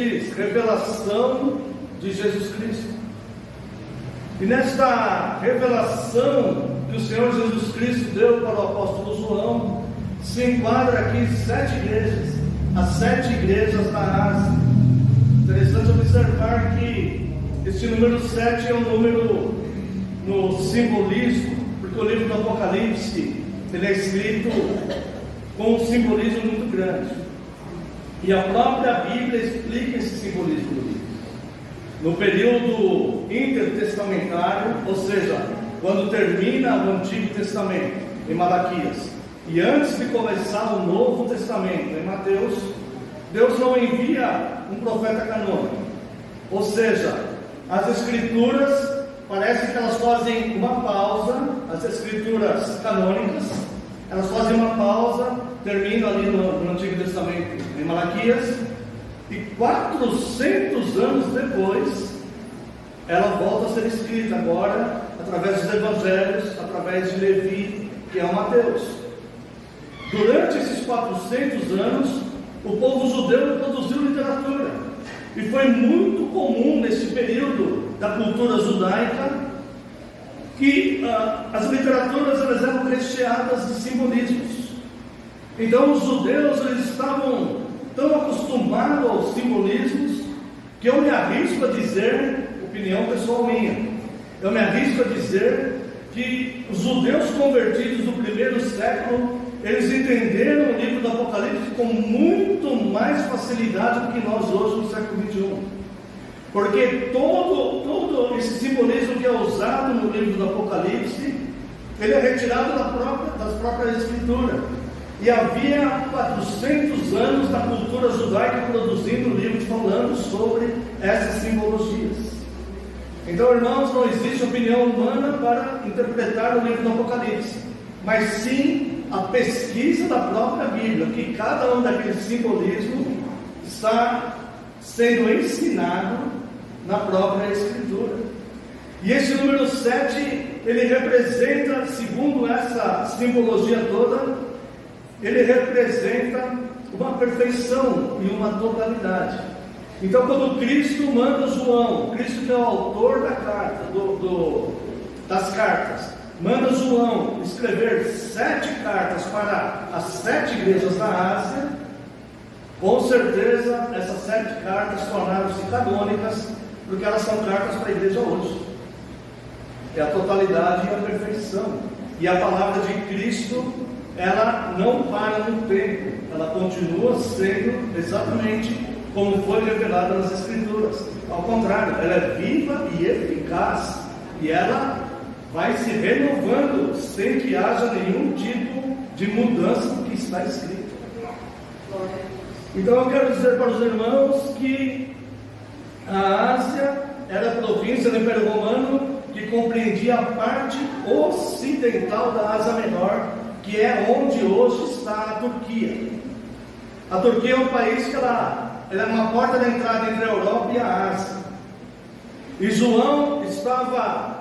diz revelação de Jesus Cristo. E nesta revelação que o Senhor Jesus Cristo deu para o apóstolo João, se enquadra aqui 7 igrejas, as 7 igrejas da Ásia. Interessante observar que este número 7 é um número no simbolismo, porque o livro do Apocalipse ele é escrito com um simbolismo muito grande. E a própria Bíblia explica esse simbolismo do livro. No período intertestamentário, ou seja, quando termina o Antigo Testamento, em Malaquias, e antes de começar o Novo Testamento, em Mateus, Deus não envia um profeta canônico. Ou seja, as Escrituras, parece que elas fazem uma pausa, as Escrituras canônicas, elas fazem uma pausa, terminam ali no Antigo Testamento, em Malaquias, e 400 anos depois, ela volta a ser escrita agora, através dos Evangelhos, através de Levi, que é o Mateus. Durante esses 400 anos, o povo judeu produziu literatura, e foi muito comum nesse período da cultura judaica, que as literaturas elas eram recheadas de simbolismos. Então os judeus eles estavam tão acostumados aos simbolismos, que eu me arrisco a dizer, opinião pessoal minha, eu me arrisco a dizer que os judeus convertidos do primeiro século, eles entenderam o livro do Apocalipse com muito mais facilidade do que nós hoje no século XXI. Porque todo esse simbolismo que é usado no livro do Apocalipse, ele é retirado das próprias Escrituras. E havia 400 anos da cultura judaica produzindo livros falando sobre essas simbologias. Então, irmãos, não existe opinião humana para interpretar o livro do Apocalipse, mas sim a pesquisa da própria Bíblia, que cada um daqueles simbolismos está sendo ensinado na própria Escritura. E esse número 7, ele representa, segundo essa simbologia toda, ele representa uma perfeição e uma totalidade. Então, quando Cristo manda João, Cristo que é o autor da carta, das cartas, manda João escrever 7 cartas para as 7 igrejas da Ásia, com certeza essas 7 cartas tornaram-se canônicas, porque elas são cartas para a igreja hoje. É a totalidade e a perfeição. E a palavra de Cristo, ela não para no tempo, ela continua sendo exatamente como foi revelada nas Escrituras. Ao contrário, ela é viva e eficaz, e ela vai se renovando sem que haja nenhum tipo de mudança do que está escrito. Então eu quero dizer para os irmãos que a Ásia era a província do Império Romano que compreendia a parte ocidental da Ásia Menor, que é onde hoje está a Turquia. A Turquia é um país que ela é uma porta de entrada entre a Europa e a Ásia. E João estava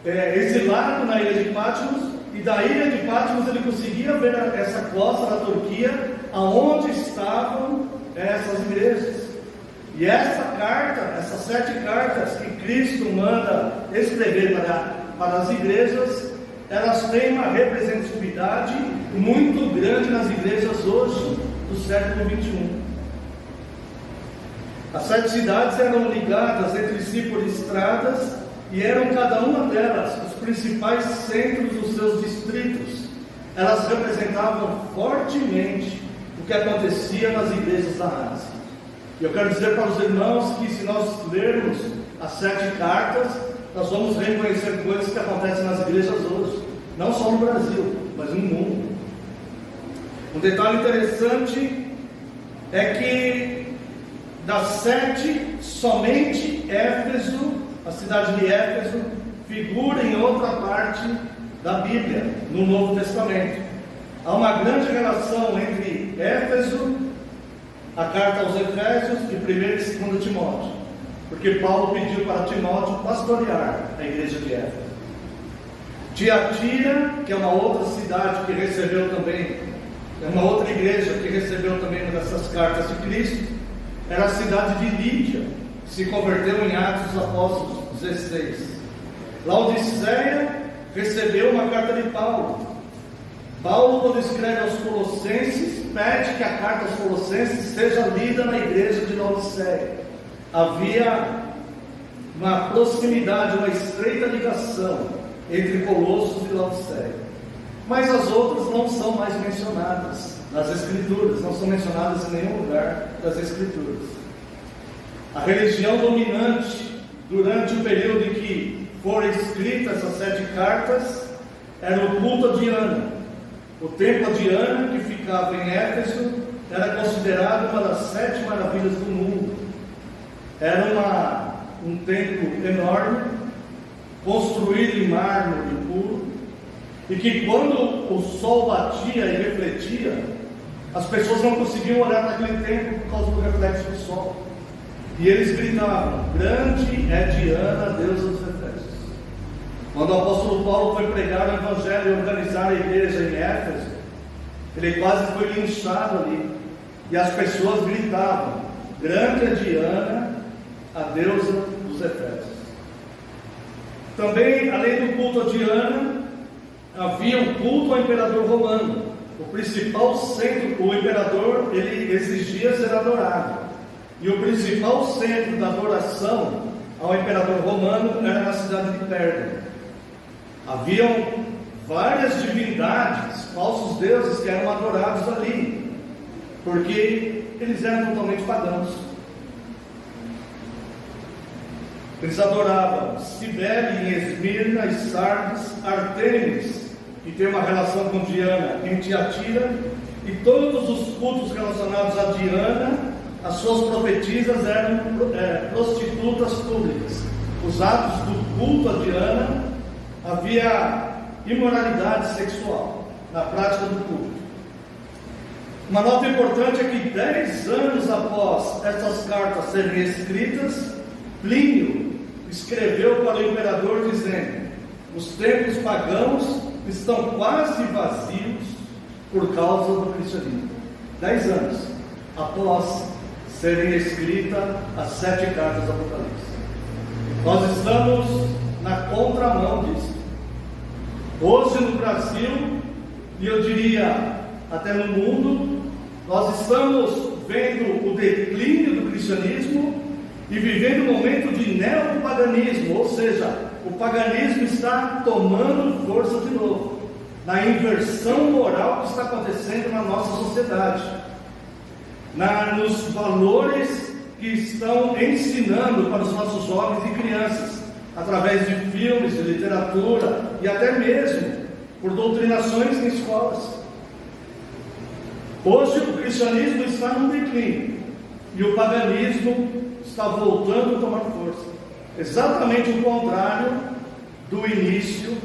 exilado na ilha de Patmos, e da ilha de Patmos ele conseguia ver essa costa da Turquia, aonde estavam essas igrejas. E essa carta, essas 7 cartas que Cristo manda escrever para as igrejas, elas têm uma representatividade muito grande nas igrejas hoje, do século XXI. As 7 cidades eram ligadas entre si por estradas, e eram cada uma delas os principais centros dos seus distritos. Elas representavam fortemente o que acontecia nas igrejas da Ásia. E eu quero dizer para os irmãos que se nós lermos as 7 cartas, nós vamos reconhecer coisas que acontecem nas igrejas hoje, não só no Brasil, mas no mundo. Um detalhe interessante é que das 7, somente Éfeso, a cidade de Éfeso, figura em outra parte da Bíblia, no Novo Testamento. Há uma grande relação entre Éfeso, a carta aos Efésios, e 1 e 2 Timóteo, porque Paulo pediu para Timóteo pastorear a igreja de Éfeso. Tiatira, que é uma outra cidade que recebeu também, é uma outra igreja que recebeu também uma dessas cartas de Cristo, era a cidade de Lídia, que se converteu em Atos dos Apóstolos 16. Laodiceia recebeu uma carta de Paulo. Paulo, quando escreve aos Colossenses, pede que a carta aos Colossenses seja lida na igreja de Laodiceia. Havia uma proximidade, uma estreita ligação entre Colossos e Laodiceia. Mas as outras não são mais mencionadas nas Escrituras, não são mencionadas em nenhum lugar das Escrituras. A religião dominante durante o período em que foram escritas essas 7 cartas era o culto a Diana. O templo a Diana, que ficava em Éfeso, era considerado uma das 7 maravilhas do mundo. Era um templo enorme, construído em mármore puro, e que quando o sol batia e refletia, as pessoas não conseguiam olhar para aquele templo por causa do reflexo do sol. E eles gritavam: grande é Diana, deusa dos Efésios. Quando o apóstolo Paulo foi pregar o evangelho e organizar a igreja em Éfeso, ele quase foi linchado ali. E as pessoas gritavam: grande é Diana, a deusa dos Efésios. Também, além do culto a Diana, havia um culto ao imperador romano. O principal centro, o imperador, ele exigia ser adorado. E o principal centro da adoração ao imperador romano era na cidade de Pérgamo. Haviam várias divindades, falsos deuses, que eram adorados ali, porque eles eram totalmente pagãos. Eles adoravam Cibele em Esmirna e Sardes, Artemis, que tem uma relação com Diana, em Tiatira, e todos os cultos relacionados a Diana, as suas profetisas eram prostitutas públicas. Os atos do culto a Diana, havia imoralidade sexual na prática do culto. Uma nota importante é que 10 anos após essas cartas serem escritas, Plínio escreveu para o imperador dizendo: os templos pagãos estão quase vazios por causa do cristianismo. 10 anos após serem escritas as 7 cartas do Apocalipse. Nós estamos na contramão disso. Hoje no Brasil, e eu diria até no mundo, nós estamos vendo o declínio do cristianismo e vivendo um momento de neopaganismo, ou seja, o paganismo está tomando força de novo, na inversão moral que está acontecendo na nossa sociedade, nos valores que estão ensinando para os nossos jovens e crianças, através de filmes, de literatura e até mesmo por doutrinações em escolas. Hoje o cristianismo está num declínio e o paganismo está voltando a tomar força. Exatamente o contrário do início,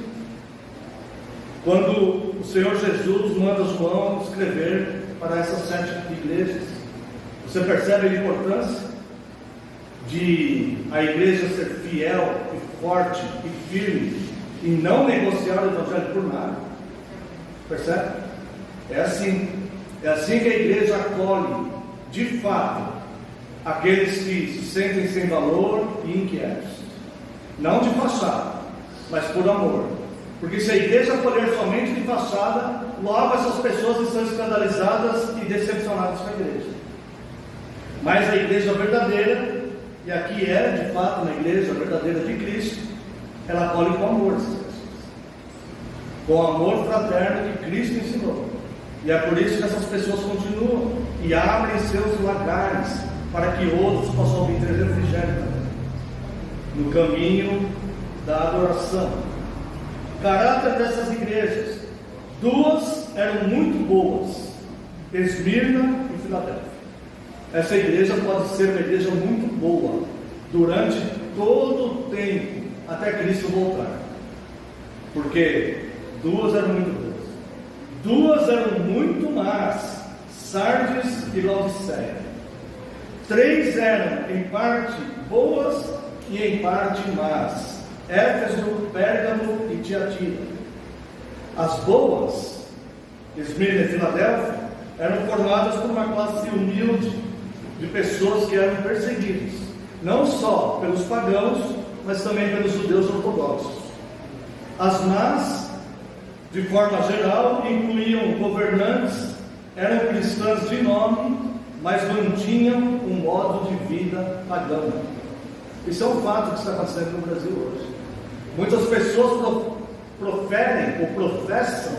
quando o Senhor Jesus manda João escrever para essas 7 igrejas. Você percebe a importância de a igreja ser fiel e forte e firme e não negociar o evangelho por nada? Percebe? É assim que a igreja acolhe de fato aqueles que se sentem sem valor e inquietos, não de fachada, mas por amor. Porque se a igreja acolher somente de fachada, logo essas pessoas estão escandalizadas e decepcionadas com a igreja. Mas a igreja verdadeira, e aqui é de fato uma igreja verdadeira de Cristo, ela acolhe com amor essas pessoas, com o amor fraterno que Cristo ensinou. E é por isso que essas pessoas continuam e abrem seus lagares para que outros possam obter refrigério também, no caminho da adoração. O caráter dessas igrejas: 2 eram muito boas, Esmirna e Filadélfia. Essa igreja pode ser uma igreja muito boa durante todo o tempo até Cristo voltar, porque 2 eram muito boas. 2 eram muito más, Sardes e Laodiceia. 3 eram em parte boas e em parte más, Éfeso, Pérgamo e Tiatira. As boas, Esmirna e Filadélfia, eram formadas por uma classe humilde, de pessoas que eram perseguidas, não só pelos pagãos, mas também pelos judeus ortodoxos. As más, de forma geral, incluíam governantes, eram cristãs de nome, mas mantinham um modo de vida pagão. Isso é um fato que está acontecendo no Brasil hoje. Muitas pessoas proferem ou professam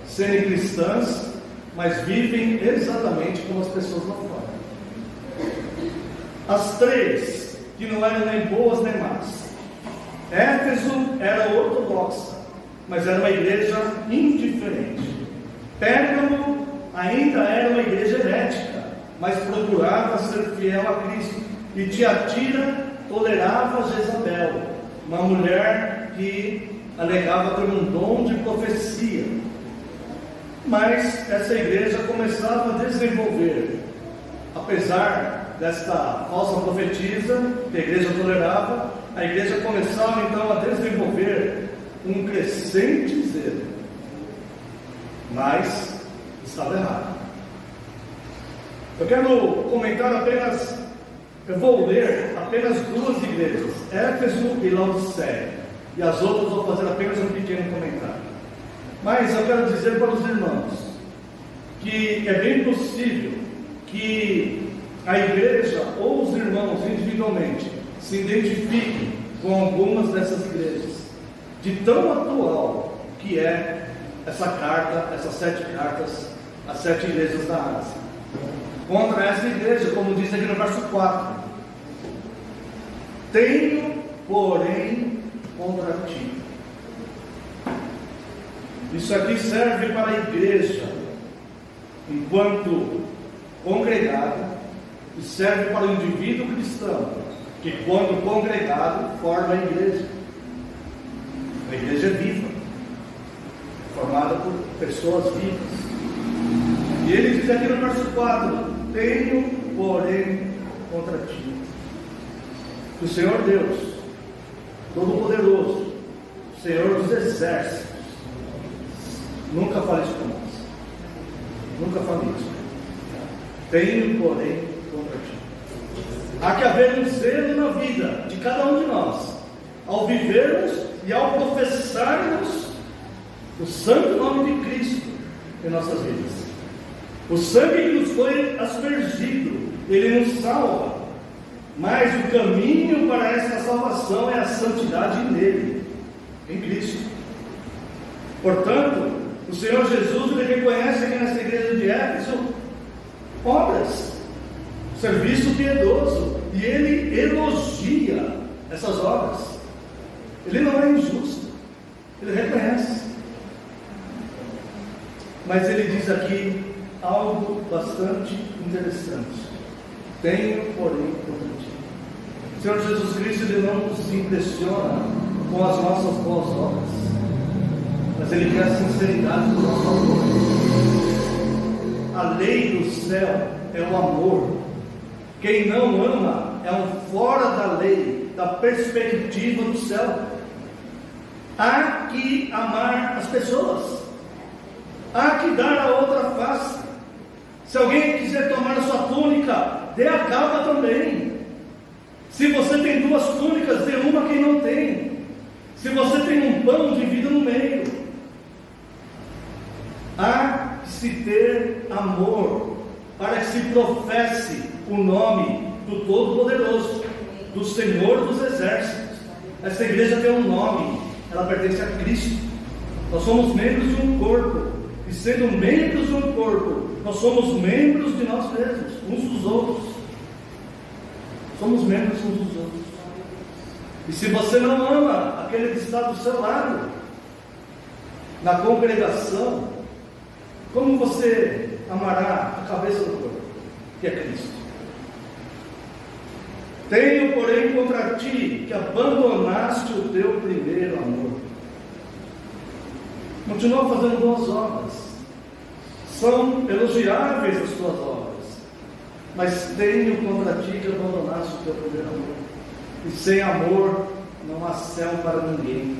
serem cristãs, mas vivem exatamente como as pessoas lá fora. As três, que não eram nem boas nem más. Éfeso era ortodoxa, mas era uma igreja indiferente. Pérgamo ainda era uma igreja herética, mas procurava ser fiel a Cristo. E Tiatira tolerava Jezabel, uma mulher que alegava ter um dom de profecia. Mas essa igreja começava a desenvolver, apesar desta falsa profetisa que a igreja tolerava, a igreja começava então a desenvolver um crescente zelo. Mas estava errado. Eu quero comentar apenas, eu vou ler apenas duas igrejas, Éfeso e Laodiceia, e as outras vou fazer apenas um pequeno comentário. Mas eu quero dizer para os irmãos que é bem possível que a igreja ou os irmãos individualmente se identifiquem com algumas dessas igrejas, de tão atual que é essa carta, essas 7 cartas, as 7 igrejas da Ásia. Contra essa igreja, como diz aqui no verso 4: tenho, porém, contra ti. Isso aqui serve para a igreja enquanto congregado, e serve para o indivíduo cristão, que quando congregado forma a igreja. A igreja é viva, formada por pessoas vivas. E ele diz aqui no verso 4: tenho, porém, contra ti. Que o Senhor Deus Todo-Poderoso, Senhor dos Exércitos, nunca fale isso com nós. Nunca fale isso. Tenho, porém, contra ti. Há que haver um zelo na vida de cada um de nós, ao vivermos e ao professarmos o santo nome de Cristo em nossas vidas. O sangue que nos foi aspergido, ele nos salva, mas o caminho para esta salvação é a santidade nele, em Cristo. Portanto, o Senhor Jesus, ele reconhece aqui nessa igreja de Éfeso obras, serviço piedoso, e ele elogia essas obras. Ele não é injusto, ele reconhece. Mas ele diz aqui algo bastante interessante: tenho, porém, contra ti. O Senhor Jesus Cristo, ele não nos impressiona com as nossas boas obras, mas ele quer a sinceridade do nosso amor. A lei do céu é o amor. Quem não ama é um fora da lei, da perspectiva do céu. Há que amar as pessoas, há que dar a outra face. Se alguém quiser tomar a sua túnica, dê a capa também. Se você tem 2 túnicas, dê uma a quem não tem. Se você tem um pão, divida no meio. Há que se ter amor, para que se professe o nome do Todo-Poderoso, do Senhor dos Exércitos. Essa igreja tem um nome, ela pertence a Cristo. Nós somos membros de um corpo, e sendo membros de um corpo, nós somos membros de nós mesmos, uns dos outros. Somos membros uns dos outros. E se você não ama aquele que está do seu lado, na congregação, como você amará a cabeça do corpo, que é Cristo? Tenho, porém, contra ti que abandonaste o teu primeiro amor. Continua fazendo boas obras, são elogiáveis as tuas obras, mas tenho contra ti que abandonaste o teu primeiro amor. E sem amor não há céu para ninguém,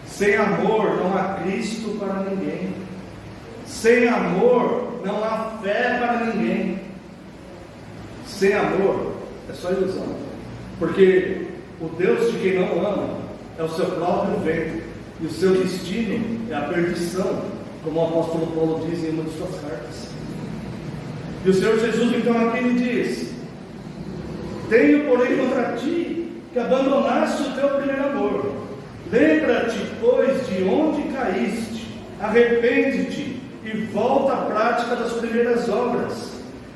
sem amor não há Cristo para ninguém, sem amor não há fé para ninguém, sem amor é só ilusão, porque o Deus de quem não ama é o seu próprio vento, e o seu destino é a perdição, como o apóstolo Paulo diz em uma de suas cartas. E o Senhor Jesus então aqui lhe diz: tenho porém contra ti que abandonaste o teu primeiro amor. Lembra-te, pois, de onde caíste, arrepende-te e volta à prática das primeiras obras.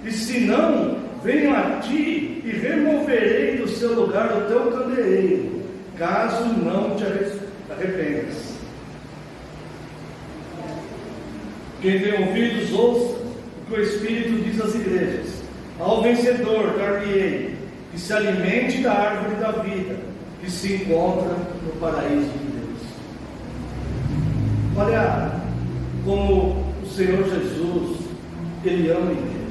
E se não, venho a ti e removerei do seu lugar o teu candeeiro, caso não te arrependas. Quem tem ouvidos, ouça o que o Espírito diz às igrejas. Ao vencedor dar-lhe-ei que se alimente da árvore da vida, que se encontra no paraíso de Deus. Olha como o Senhor Jesus, Ele ama a igreja.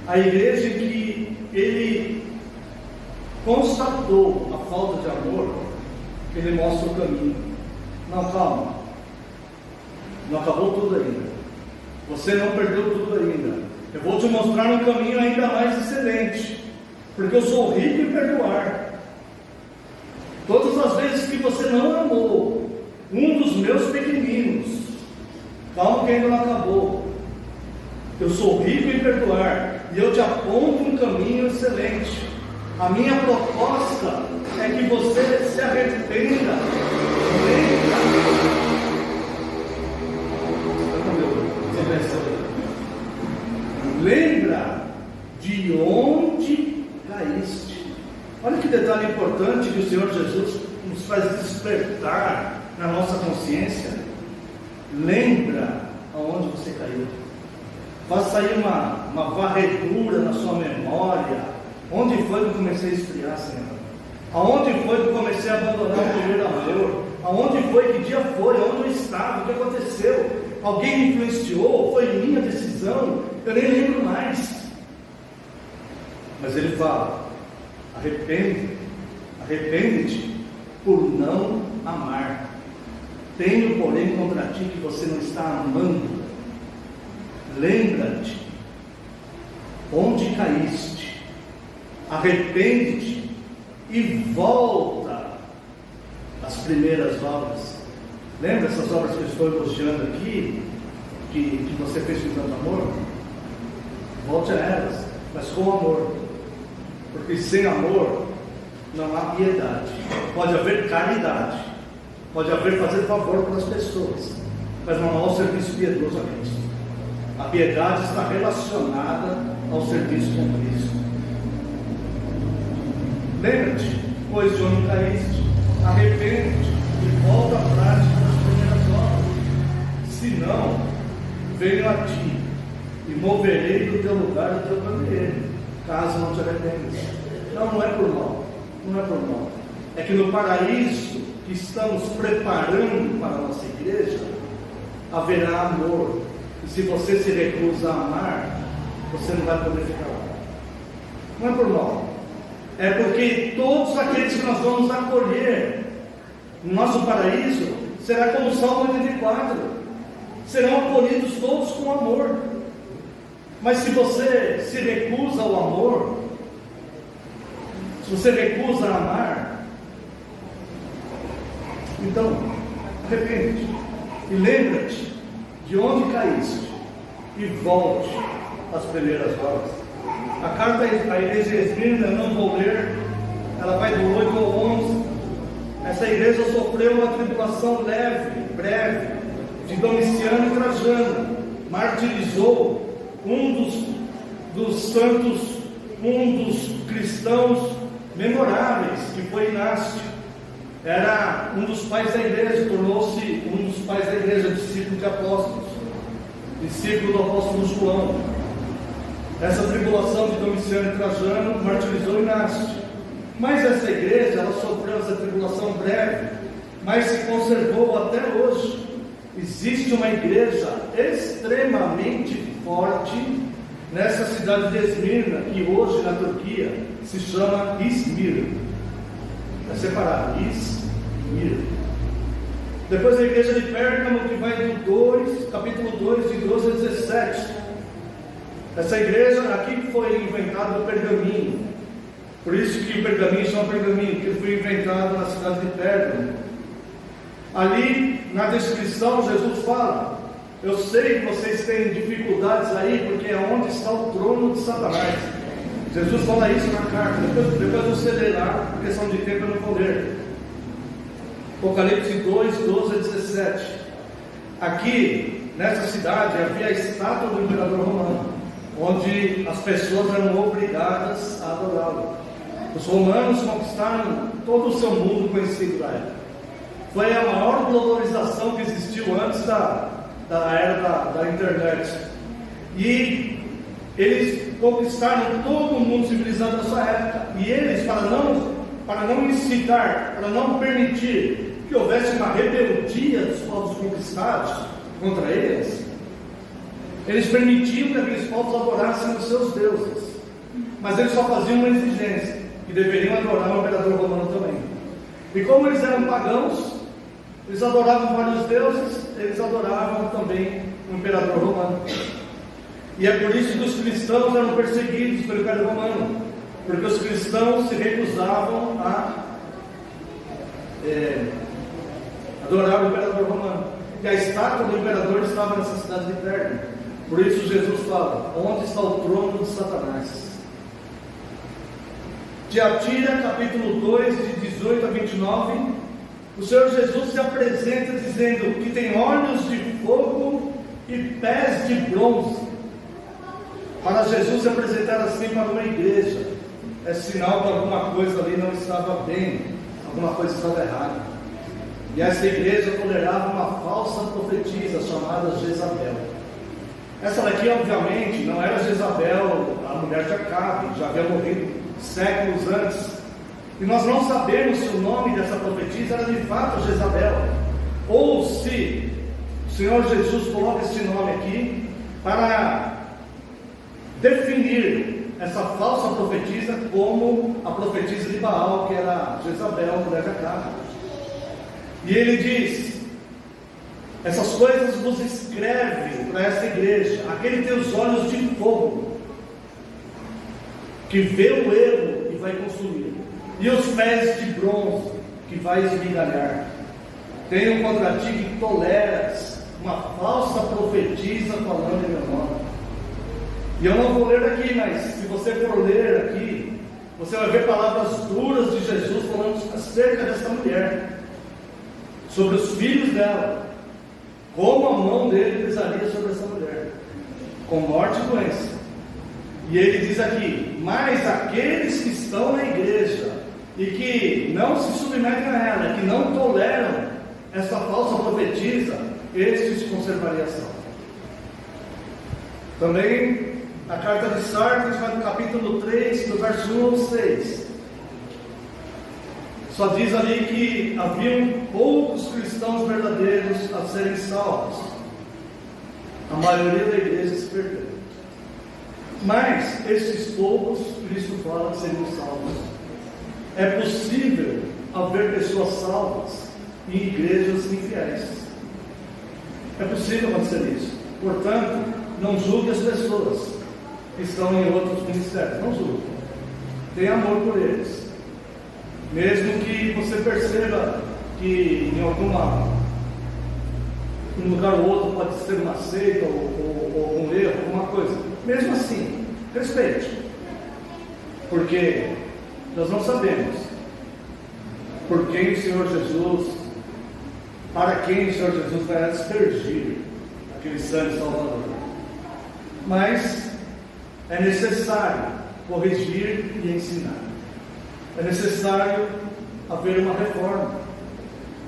A igreja em que Ele constatou a falta de amor, Ele mostra o caminho. Não, calma, não acabou tudo ainda. Você não perdeu tudo ainda. Eu vou te mostrar um caminho ainda mais excelente, porque eu sou rico em perdoar. Todas as vezes que você não amou um dos meus pequeninos, calma que ainda não acabou. Eu sou rico em perdoar, e eu te aponto um caminho excelente. A minha proposta é que você se arrependa. Lembra de onde caíste. Olha que detalhe importante que o Senhor Jesus nos faz despertar na nossa consciência. Lembra aonde você caiu. Faça aí uma varredura na sua memória. Onde foi que eu comecei a esfriar, Senhor? Aonde foi que eu comecei a abandonar o primeiro amor? Aonde foi? Que dia foi? Onde eu estava? O que aconteceu? Alguém me influenciou? Foi minha decisão? Eu nem lembro mais. Mas ele fala: arrepende-te por não amar. Tenho, porém, contra ti que você não está amando. Lembra-te onde caíste, arrepende-te e volta às primeiras obras. Lembra essas obras que eu estou elogiando aqui, que você fez com tanto amor? Volte a elas, mas com amor, porque sem amor não há piedade. Pode haver caridade, pode haver fazer favor para as pessoas, mas não há o serviço piedoso a Cristo. A piedade está relacionada ao serviço com Cristo. Lembra-te, pois, de onde caíste, arrepende-te e volta à prática das primeiras obras. Se não, venho a ti e moverei do teu lugar o teu candeeiro, caso não te arrependas. Não é por mal, não é por mal. É que no paraíso que estamos preparando para a nossa igreja, haverá amor. E se você se recusa a amar, você não vai poder ficar lá. Não é por mal. É porque todos aqueles que nós vamos acolher no nosso paraíso, será como o Salmo 84. Serão acolhidos todos com amor. Mas se você se recusa ao amor, se você recusa a amar, então arrepende-te e lembra-te de onde caíste e volte às primeiras obras. A carta à igreja de Esmirna, eu não vou ler, ela vai do 8 ao 11. Essa igreja sofreu uma tribulação leve, breve, de Domiciano e Trajano. Martirizou um dos santos, um dos cristãos memoráveis, que foi Inácio. Era um dos pais da igreja, tornou-se um dos pais da igreja, discípulo de apóstolos, discípulo do apóstolo João. Essa tribulação de Domiciano e Trajano martirizou Inácio. Mas essa igreja, ela sofreu essa tribulação breve, mas se conservou até hoje. Existe uma igreja extremamente forte nessa cidade de Esmirna, que hoje na Turquia se chama Izmir. É separado, Izmir. Depois a igreja de Pérgamo, que vai do 2, capítulo 2, de 12 a 17. Essa igreja aqui foi inventado o pergaminho. Por isso que o pergaminho chama pergaminho, porque foi inventado na cidade de Pérgamo. Ali na descrição Jesus fala: eu sei que vocês têm dificuldades aí, porque é onde está o trono de Satanás. Jesus fala isso na carta. Depois você lê lá, por questão de tempo eu não vou ler. Apocalipse 2, 12 a 17. Aqui, nessa cidade, havia a estátua do imperador romano, onde as pessoas eram obrigadas a adorá-lo. Os romanos conquistaram todo o seu mundo conhecido da época. Foi a maior globalização que existiu antes da era da internet. E eles conquistaram todo o mundo civilizado da sua época. E eles, para não incitar, para não permitir que houvesse uma rebeldia dos povos conquistados contra eles, eles permitiam que aqueles povos adorassem os seus deuses. Mas eles só faziam uma exigência: que deveriam adorar o imperador romano também. E como eles eram pagãos, eles adoravam vários deuses, eles adoravam também o imperador romano. E é por isso que os cristãos eram perseguidos pelo Império Romano, porque os cristãos se recusavam a adorar o imperador romano. E a estátua do imperador estava nessa cidade de Pérgamo. Por isso Jesus fala: onde está o trono de Satanás? Tiatira, capítulo 2, de 18 a 29, o Senhor Jesus se apresenta dizendo que tem olhos de fogo e pés de bronze. Para Jesus se apresentar assim para uma igreja, é sinal que alguma coisa ali não estava bem, alguma coisa estava errada. E essa igreja tolerava uma falsa profetisa chamada Jezabel. Essa daqui, obviamente, não era Jezabel, a mulher de Acabe, já havia morrido séculos antes. E nós não sabemos se o nome dessa profetisa era de fato Jezabel, ou se o Senhor Jesus coloca esse nome aqui para definir essa falsa profetisa como a profetisa de Baal, que era Jezabel, mulher de Acabe. E ele diz: essas coisas vos escreve para essa igreja, aquele que tem os olhos de fogo, que vê o erro e vai consumir, e os pés de bronze, que vai esmigalhar. Tenho contra ti que toleras uma falsa profetisa falando em meu nome. E eu não vou ler aqui, mas se você for ler aqui, você vai ver palavras duras de Jesus falando acerca dessa mulher, sobre os filhos dela, como a mão dele pesaria sobre essa mulher, com morte e doença. E ele diz aqui: mas aqueles que estão na igreja e que não se submetem a ela, que não toleram essa falsa profetisa, estes conservariam a salva. Também a carta de Sardes vai no capítulo 3, do verso 1 ao 6. Só diz ali que haviam poucos cristãos verdadeiros a serem salvos. A maioria da igreja se perdeu. Mas esses poucos, Cristo fala que seriam salvos. É possível haver pessoas salvas em igrejas infiéis. É possível acontecer isso. Portanto, não julgue as pessoas que estão em outros ministérios. Não julgue. Tenha amor por eles. Mesmo que você perceba que em um lugar ou outro pode ser uma seita ou um erro, alguma coisa. Mesmo assim, respeite. Porque nós não sabemos por quem o Senhor Jesus, para quem o Senhor Jesus vai aspergir aquele sangue salvador. Mas é necessário corrigir e ensinar. É necessário haver uma reforma.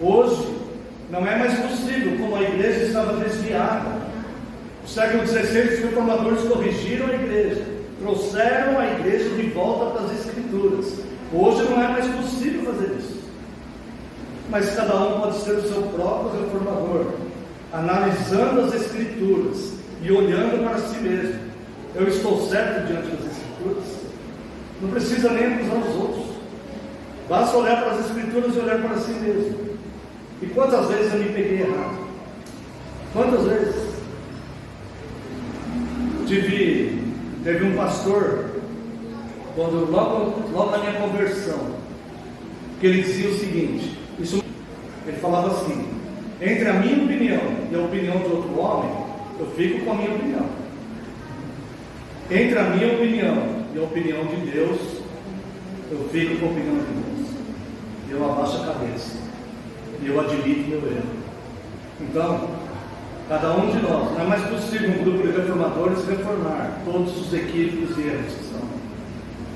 Hoje não é mais possível, como a igreja estava desviada. No século XVI, os reformadores corrigiram a igreja, trouxeram a igreja de volta para as Escrituras. Hoje não é mais possível fazer isso. Mas cada um pode ser o seu próprio reformador, analisando as Escrituras e olhando para si mesmo. Eu estou certo diante das Escrituras? Não precisa nem acusar os outros. Basta olhar para as Escrituras e olhar para si mesmo. E quantas vezes eu me peguei errado? Quantas vezes? Tive Teve um pastor, logo na minha conversão, que ele dizia o seguinte, ele falava assim: entre a minha opinião e a opinião de outro homem, eu fico com a minha opinião. Entre a minha opinião e a opinião de Deus, eu fico com a opinião de Deus. Eu abaixo a cabeça e eu admito meu erro. Então, cada um de nós, não é mais possível um grupo de reformadores reformar todos os equívocos e erros que são,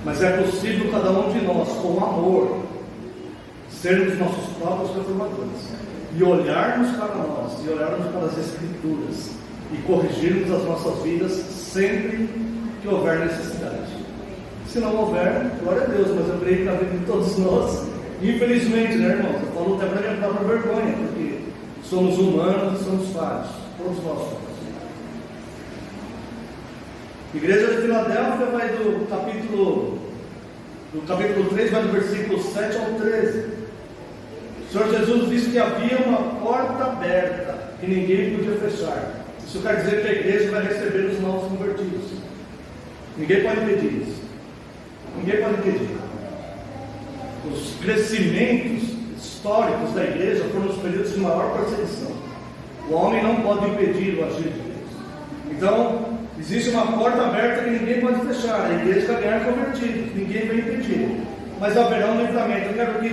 mas é possível cada um de nós, com amor, sermos nossos próprios reformadores e olharmos para nós, e olharmos para as Escrituras e corrigirmos as nossas vidas sempre que houver necessidade. Se não houver, glória a Deus, mas eu creio que na vida de todos nós, infelizmente, né, irmãos? Eu falo até para minha própria vergonha, porque somos humanos e somos falhos, todos nós somos. Igreja de Filadélfia vai do capítulo 3, vai do versículo 7 ao 13. O Senhor Jesus disse que havia uma porta aberta que ninguém podia fechar. Isso quer dizer que a igreja vai receber os novos convertidos. Ninguém pode impedir isso. Ninguém pode impedir. Os crescimentos históricos da igreja foram os períodos de maior perseguição. O homem não pode impedir o agir de Deus. Então, existe uma porta aberta que ninguém pode fechar. A igreja vai ganhar convertidos, ninguém vai impedir. Mas haverá um livramento. Eu quero que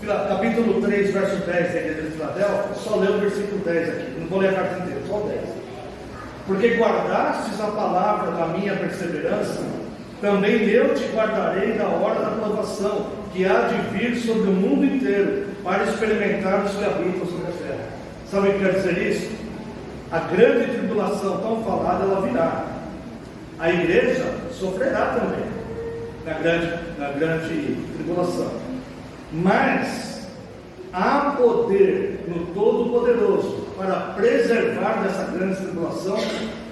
capítulo 3, verso 10 da igreja de Filadélfia, só ler o versículo 10 aqui. Não vou ler a carta inteira, só o 10. Porque guardastes a palavra da minha perseverança, também eu te guardarei da hora da provação, que há de vir sobre o mundo inteiro, para experimentar os que habitam sobre a terra. Sabe o que quer dizer isso? A grande tribulação tão falada, ela virá. A igreja sofrerá também na grande tribulação. Mas há poder no Todo-Poderoso para preservar dessa grande tribulação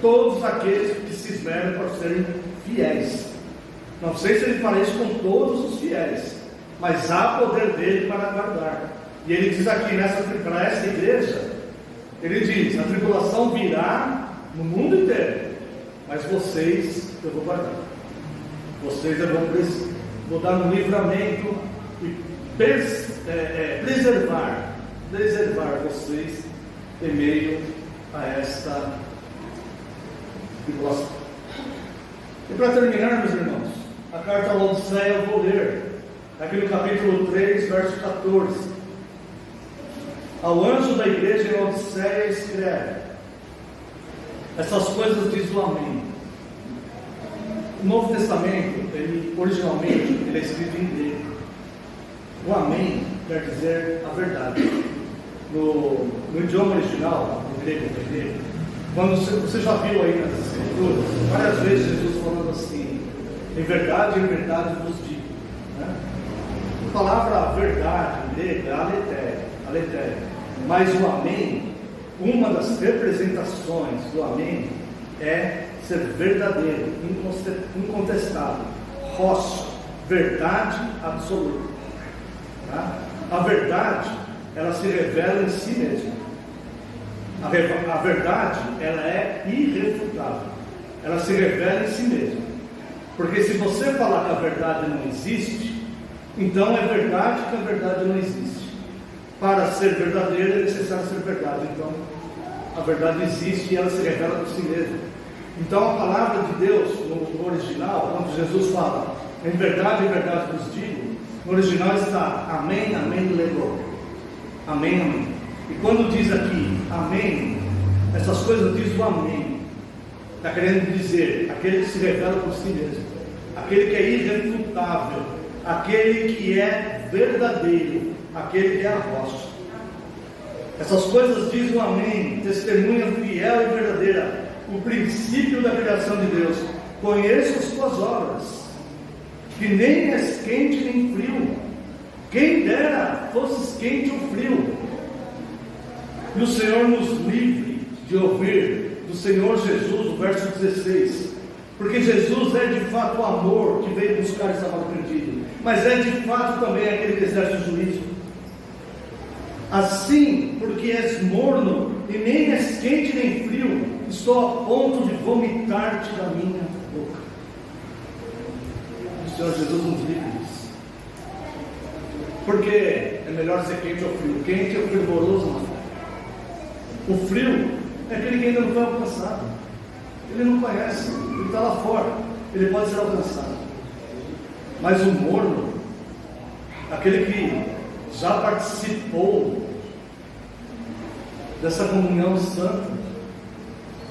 todos aqueles que se esmeram para serem fiéis. Não sei se ele fala isso com todos os fiéis, mas há poder dele para guardar. E ele diz aqui para essa igreja, ele diz: a tribulação virá no mundo inteiro, mas vocês eu vou guardar. Vocês eu vou dar um livramento e preservar vocês em meio a esta tribulação. E para terminar, meus irmãs, a carta à Laodiceia eu vou ler, aqui no capítulo 3, verso 14. Ao anjo da igreja em Laodiceia escreve: essas coisas diz o Amém. O Novo Testamento, originalmente, ele é escrito em grego. O Amém quer dizer a verdade. No idioma original, no grego, quando você já viu aí nas Escrituras, várias vezes Jesus falando assim: em verdade vos digo. Né? A palavra verdade em grego é aletéria. Mas o Amém, uma das representações do Amém é ser verdadeiro, incontestável, rocha, verdade absoluta. Tá? A verdade, ela se revela em si mesma. A verdade, ela é irrefutável. Ela se revela em si mesma. Porque se você falar que a verdade não existe, então é verdade que a verdade não existe. Para ser verdadeira é necessário ser verdade. Então, a verdade existe e ela se revela por si mesma. Então, a palavra de Deus, no original, quando Jesus fala, em verdade vos digo, no original está amém, amém, lego. Amém, amém. E quando diz aqui amém, essas coisas diz o amém. Está querendo dizer aquele que se revela por si mesmo, aquele que é irrefutável, aquele que é verdadeiro, aquele que é a rocha. Essas coisas diz o amém, testemunha fiel e verdadeira, o princípio da criação de Deus. Conheço as tuas obras, que nem és quente nem frio. Quem dera fosses quente ou frio. E o Senhor nos livre de ouvir do Senhor Jesus, o verso 16, porque Jesus é de fato o amor que veio buscar esse amor perdido, mas é de fato também aquele que exerce o juízo. Assim, porque és morno e nem és quente nem frio, estou a ponto de vomitar-te da minha boca. O Senhor Jesus nos livre disso. Porque é melhor ser quente ou frio. Quente é o fervoroso na fé. O frio é aquele que ainda não foi alcançado. Ele não conhece, ele está lá fora. Ele pode ser alcançado. Mas o morno, aquele que já participou dessa comunhão santa,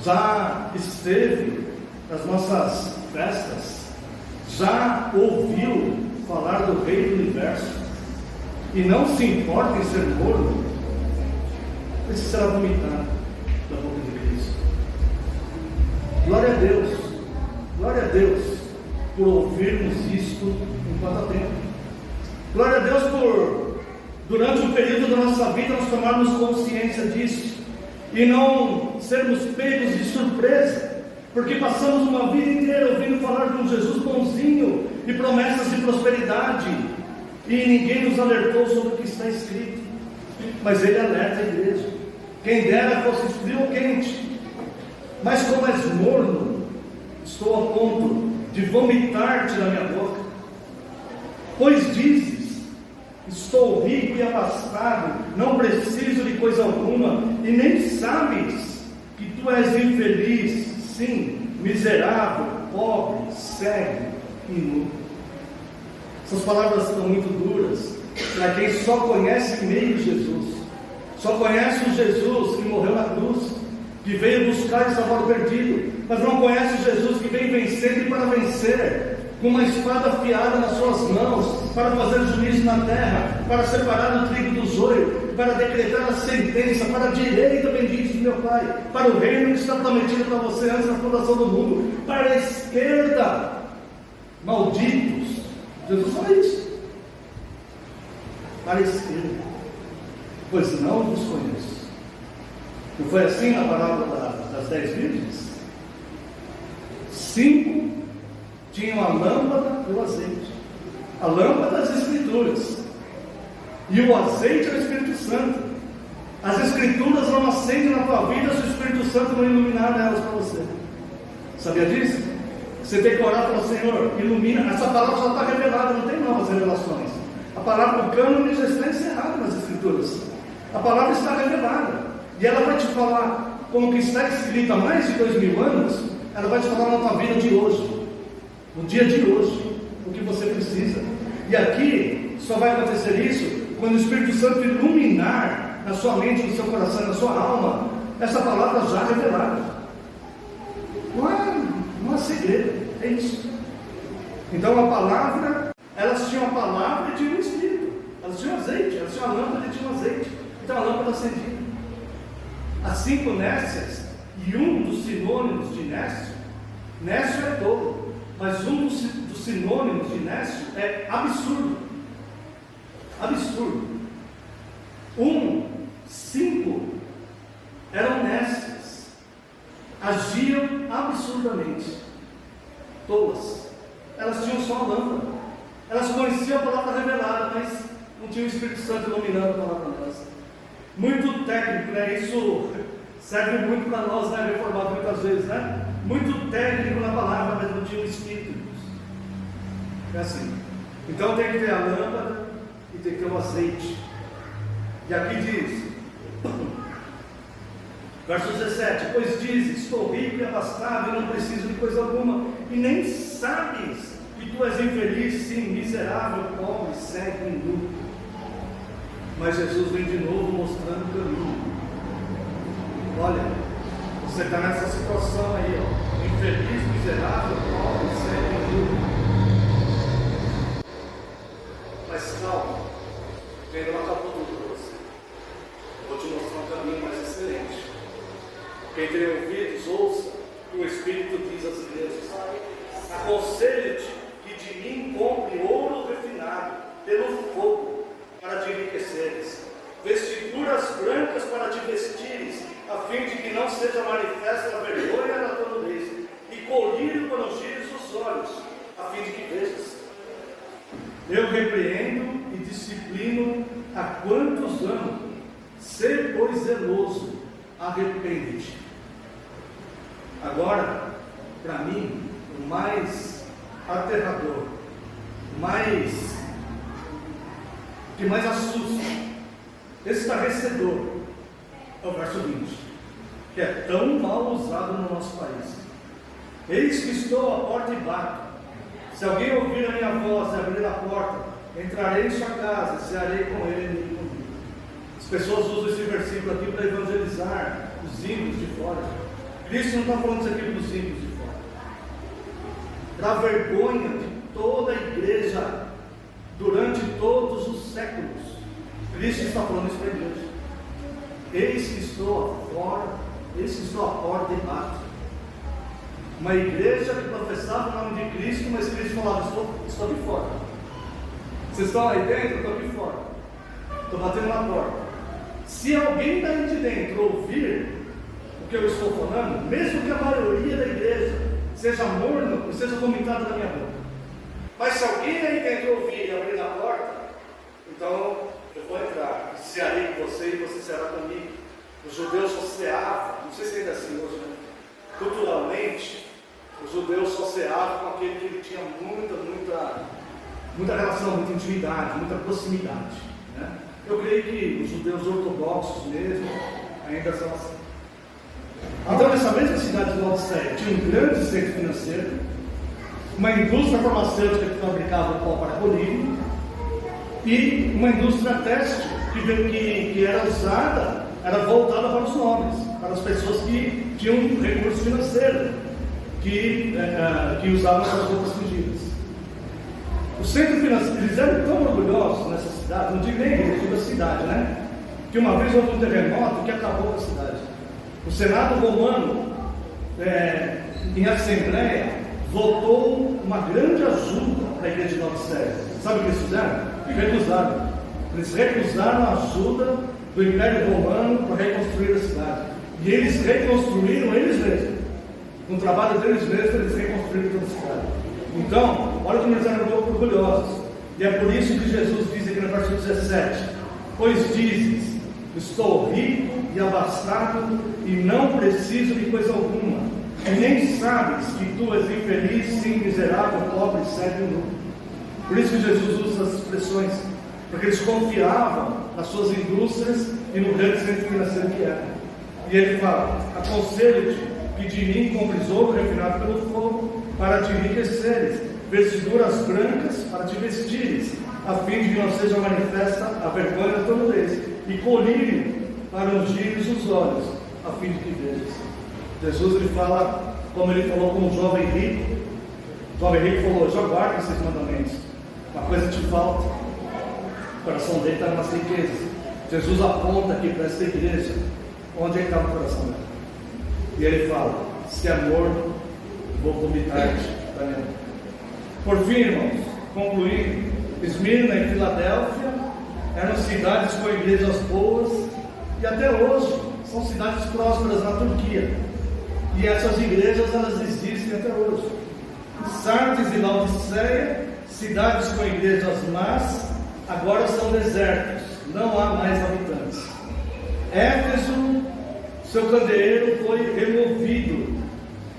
já esteve nas nossas festas, já ouviu falar do Rei do Universo e não se importa em ser morno, esse será vomitado da boca de Cristo. Glória a Deus por ouvirmos isto enquanto há tempo. Glória a Deus por, durante um período da nossa vida, nós tomarmos consciência disso e não sermos pegos de surpresa, porque passamos uma vida inteira ouvindo falar de um Jesus bonzinho e promessas de prosperidade, e ninguém nos alertou sobre o que está escrito. Mas ele alerta a igreja: quem dera fosse frio ou quente, mas como és morno, estou a ponto de vomitar-te na minha boca. Pois dizes: estou rico e abastado, não preciso de coisa alguma, e nem sabes que tu és infeliz, sim, miserável, pobre, cego e nu. Essas palavras são muito duras para quem só conhece meio Jesus, só conhece o Jesus que morreu na cruz, que veio buscar e salvar o perdido, mas não conhece o Jesus que vem vencendo e para vencer, com uma espada afiada nas suas mãos, para fazer juízo na terra, para separar o trigo do joio, para decretar a sentença, para a direita, bendito de meu Pai, para o reino que está prometido para você antes da fundação do mundo, para a esquerda, malditos. Jesus fala isso. Para a esquerda, pois não vos conheço. Não foi assim na parábola das 10 virgens? 5 tinham a lâmpada e o azeite. A lâmpada das Escrituras, e o azeite é o Espírito Santo. As Escrituras não acendem na tua vida se o Espírito Santo não iluminar elas para você. Sabia disso? Você tem que orar para o Senhor, ilumina. Essa palavra já está revelada, não tem novas revelações. A palavra do cânone já está encerrada nas Escrituras. A palavra está revelada, e ela vai te falar como que está escrito há mais de 2000 anos. Ela vai te falar na tua vida de hoje, no dia de hoje, o que você precisa. E aqui só vai acontecer isso quando o Espírito Santo iluminar na sua mente, no seu coração, na sua alma, essa palavra já revelada. Não há segredo, é isso. Então a palavra, elas tinham a palavra e tinham o Espírito. Elas tinham azeite, elas tinham a lâmpada e tinham azeite. Então a lâmpada acendida. As 5 nécias, e um dos sinônimos de nécio, nécio é tolo, mas um dos sinônimos de nécio é absurdo. Absurdo. 5 eram nécias, agiam absurdamente, tolas. Elas tinham só a lâmpada, elas conheciam a palavra revelada, mas não tinham o Espírito Santo iluminando a palavra delas. Muito técnico, né? Isso serve muito para nós, né? Reformados muitas vezes, né? Muito técnico na palavra, mas não tinha o Espírito. É assim. Então tem que ter a lâmpada e tem que ter o azeite. E aqui diz, verso 17: pois dizes, estou rico e abastado e não preciso de coisa alguma, e nem sabes que tu és infeliz, sim, miserável, pobre, cego e nu. Mas Jesus vem de novo mostrando o caminho. Olha, você está nessa situação aí, ó, infeliz, miserável, pobre, cego e nu. Mas calma, que ainda não acabou tudo para você. Vou te mostrar um caminho mais excelente. Quem tem ouvidos, ouça o que o Espírito diz às igrejas. Aconselho-te que de mim compre ouro refinado pelo fogo, para te enriqueceres, vestiduras brancas para te vestires, a fim de que não seja manifesta a vergonha da tua nudez, e colírio quando gires os olhos, a fim de que vejas. Eu repreendo e disciplino a quantos amo. Sê, pois, zeloso, arrepende-te. Agora, para mim, o mais aterrador, que mais assusta, estarrecedor, é o verso 20, que é tão mal usado no nosso país. Eis que estou à porta e bato. Se alguém ouvir a minha voz e abrir a porta, entrarei em sua casa, cearei com ele e comigo. As pessoas usam esse versículo aqui para evangelizar os ímpios de fora. Cristo não está falando isso aqui para os ímpios de fora. Para a vergonha de toda a igreja durante todos os séculos. Cristo está falando isso para a igreja. Eis que estou fora, eis que estou à porta e bato. Uma igreja que professava o nome de Cristo, mas Cristo falava: estou aqui fora. Vocês estão aí dentro? Eu estou aqui fora. Estou batendo na porta. Se alguém daí de dentro ouvir o que eu estou falando, mesmo que a maioria da igreja seja morno, seja vomitado na minha boca, mas se alguém aí dentro ouvir e abrir a porta, então eu vou entrar, cearei com você e você será comigo. Os judeus só ceavam, não sei se ainda é assim hoje, né? Culturalmente, os judeus só ceavam com aquele que ele tinha muita relação, muita intimidade, muita proximidade, né? Eu creio que os judeus ortodoxos mesmo ainda são assim. Então, nessa mesma cidade de Laodiceia tinha um grande centro financeiro, uma indústria farmacêutica que fabricava o pó para colírio e uma indústria têxtil que era usada, era voltada para os nobres, para as pessoas que tinham um recurso financeiro, que usavam essas roupas fingidas. O centro financeiro, eles eram tão orgulhosos nessa cidade, não digo nem igreja, digo a cidade, né? Que uma vez houve um terremoto que acabou com a cidade. O Senado romano, em assembleia, votou uma grande ajuda para a igreja de Laodiceia. Sabe o que eles fizeram? Recusaram. Eles recusaram a ajuda do Império Romano para reconstruir a cidade. E eles reconstruíram eles mesmos. No trabalho deles mesmos, eles reconstruíram toda a cidade. Então, olha como eles eram muito orgulhosos. E é por isso que Jesus diz aqui no versículo 17: pois dizes, estou rico e abastado e não preciso de coisa alguma, e nem sabes que tu és infeliz, sim, miserável, pobre, cego e nu. Por isso que Jesus usa essas expressões, porque eles confiavam nas suas indústrias e no grande centro financeiro que era. E ele fala: aconselho-te que de mim compres ouro refinado pelo fogo, para te enriqueceres, vestiduras brancas para te vestires, a fim de que não seja manifesta a vergonha da tua nudez, e colírio para ungires os olhos, a fim de que vejas. Jesus, ele fala, como ele falou com o jovem rico. O jovem rico falou: já guarda esses mandamentos, uma coisa te falta. O coração dele está nas riquezas. Jesus aponta aqui para essa igreja onde é que está o coração dela. E ele fala: se é morno, vou vomitar-te da minha boca. Por fim, irmãos, concluindo, Esmirna e Filadélfia eram cidades com igrejas boas, e até hoje são cidades prósperas na Turquia, e essas igrejas, elas existem até hoje. Sardes e Laodiceia, cidades com igrejas más, agora são desertos, não há mais habitantes. Éfeso, seu candeeiro foi removido.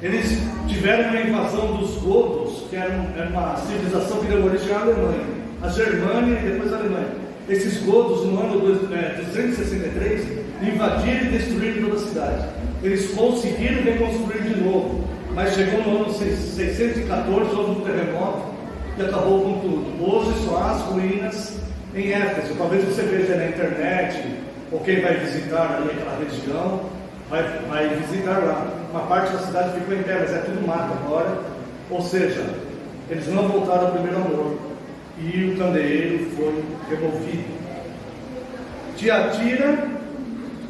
Eles tiveram uma invasão dos godos, que era uma civilização que deu origem à Alemanha, a Germânia e depois a Alemanha. Esses godos, no ano 263, invadiram e destruíram toda a cidade. Eles conseguiram reconstruir de novo, mas chegou no ano 614, houve um terremoto e acabou com tudo. Hoje só há as ruínas em Éfeso. Talvez você veja na internet, ou quem vai visitar ali aquela região, vai visitar lá. Uma parte da cidade ficou em pé, mas é tudo mato agora. Ou seja, eles não voltaram ao primeiro amor, e o candeeiro foi removido. Tiatira,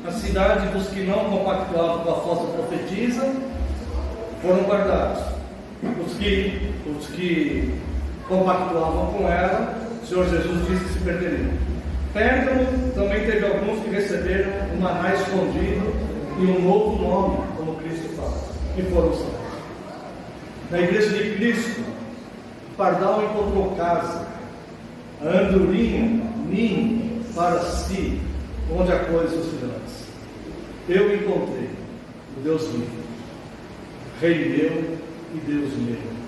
a cidade dos que não compactuavam com a falsa profetisa, foram guardados. Os que compactuavam com ela, o Senhor Jesus disse que se perderiam. Pérgamo também teve alguns que receberam um maná escondido e um novo nome, como Cristo fala, e foram salvos. Na igreja de Cristo, o pardal encontrou casa, a andorinha, ninho para si, onde acolhe seus filhotes. Eu encontrei o Deus vivo, Rei meu e Deus meu.